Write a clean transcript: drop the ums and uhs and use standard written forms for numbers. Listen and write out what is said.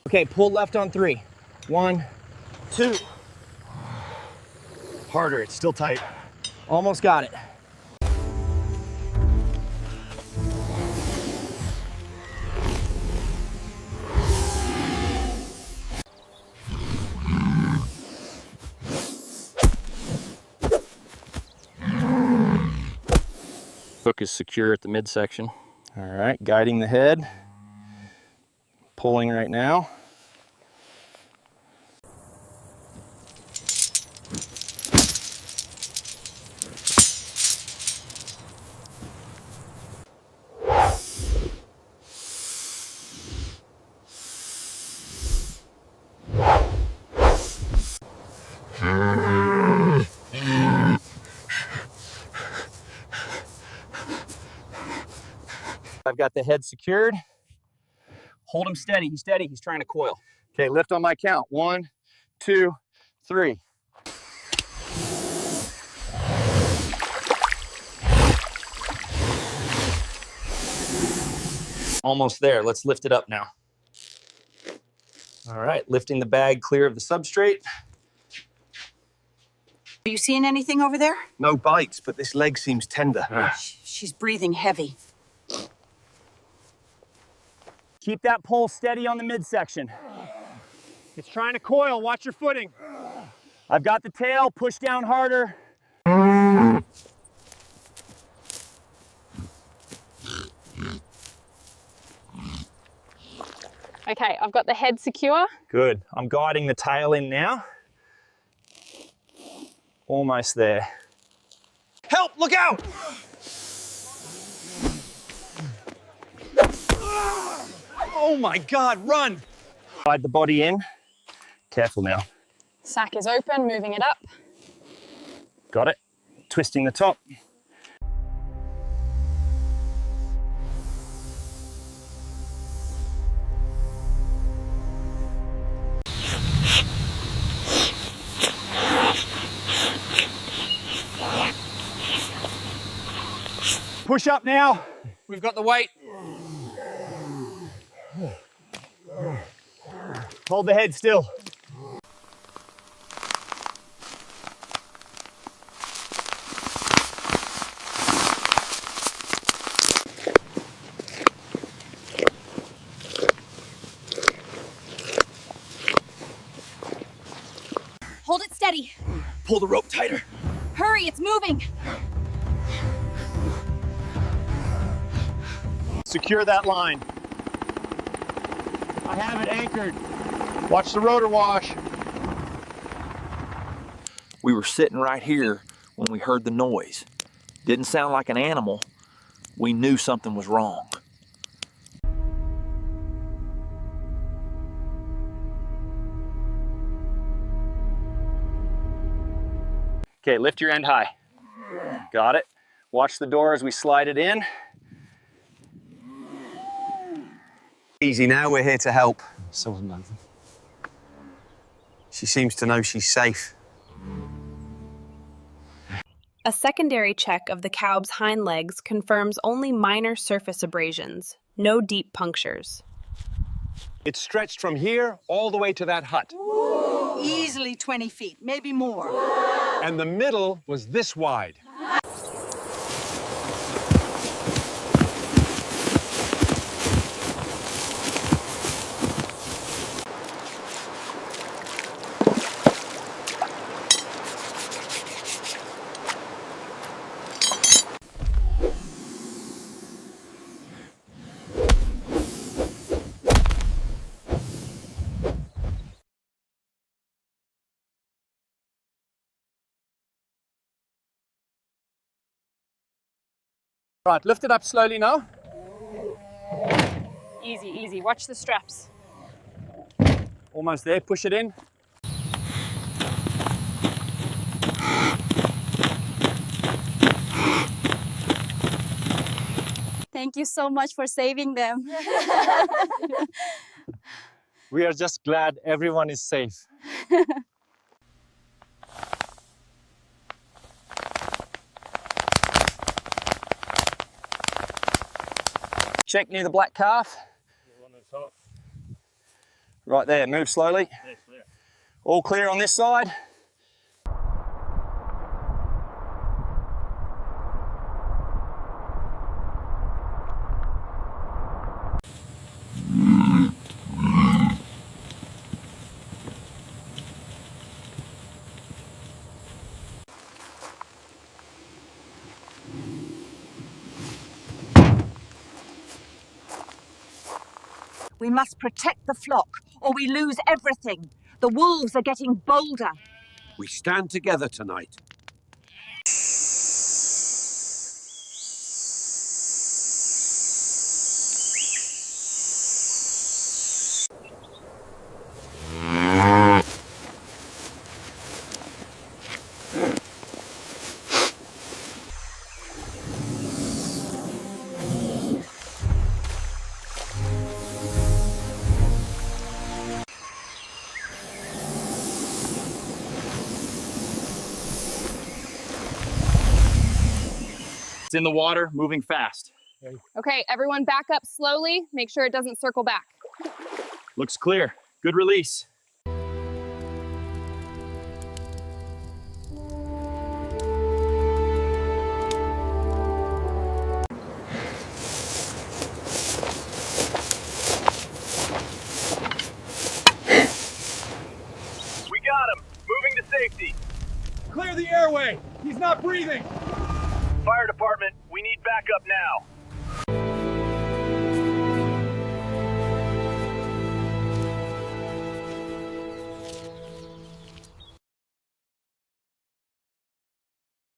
Okay, pull left on 3. 1, 2. Harder, it's still tight. Almost got it. Hook is secure at the midsection. All right, guiding the head. Pulling right now. I've got the head secured. Hold him steady. He's steady. He's trying to coil. Okay, lift on my count. 1, 2, 3. Almost there. Let's lift it up now. All right, lifting the bag clear of the substrate. Are you seeing anything over there? No bites, but this leg seems tender. She's breathing heavy. Keep that pole steady on the midsection. It's trying to coil. Watch your footing. I've got the tail. Push down harder. Okay, I've got the head secure. Good. I'm guiding the tail in now. Almost there. Help! Look out! Oh my God, run! Slide the body in. Careful now. Sack is open, moving it up. Got it. Twisting the top. Push up now. We've got the weight. Hold the head still. Hold it steady. Pull the rope tighter. Hurry, it's moving. Secure that line. I have it anchored. Watch the rotor wash. We were sitting right here when we heard the noise. Didn't sound like an animal. We knew something was wrong. Okay, lift your end high. Got it. Watch the door as we slide it in. Easy now, we're here to help. She seems to know she's safe. A secondary check of the Cowb's hind legs confirms only minor surface abrasions, no deep punctures. It stretched from here all the way to that hut. Easily 20 feet, maybe more. And the middle was this wide. Right, lift it up slowly now. Easy, easy. Watch the straps. Almost there, push it in. Thank you so much for saving them. We are just glad everyone is safe. Check near the black calf. Right there, move slowly. All clear on this side. We must protect the flock, or we lose everything. The wolves are getting bolder. We stand together tonight. It's in the water, moving fast. Okay, everyone back up slowly. Make sure it doesn't circle back. Looks clear. Good release. We got him, moving to safety. Clear the airway. He's not breathing. Fire department, we need backup now.